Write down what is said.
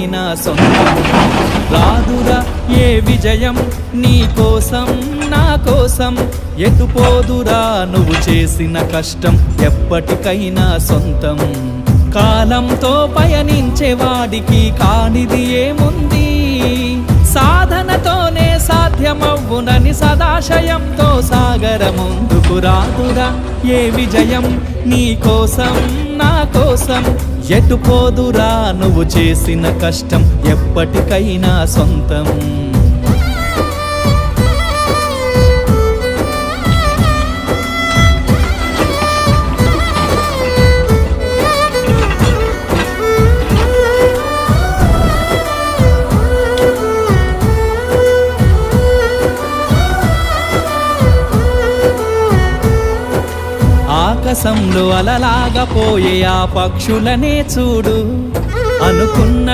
ఎప్పటికైనా సొంతం. రాదురా ఏ విజయం నీ కోసం నా కోసం, ఎటుపోదురా నువ్వు చేసిన కష్టం ఎప్పటికైనా సొంతం. కాలంతో పయనించే వాడికి కానిది ఏముంది, సాధనతోనే సాధ్యమవ్వునని సదాశయంతో సాగర ముందుకు. రాదురా ఏ విజయం నీ కోసం నా కోసం, ఎటుపోదురా నువ్వు చేసిన కష్టం ఎప్పటికైనా సొంతం. ఆకాశంలో అలలాగా పోయే ఆ పక్షులనే చూడు, అనుకున్న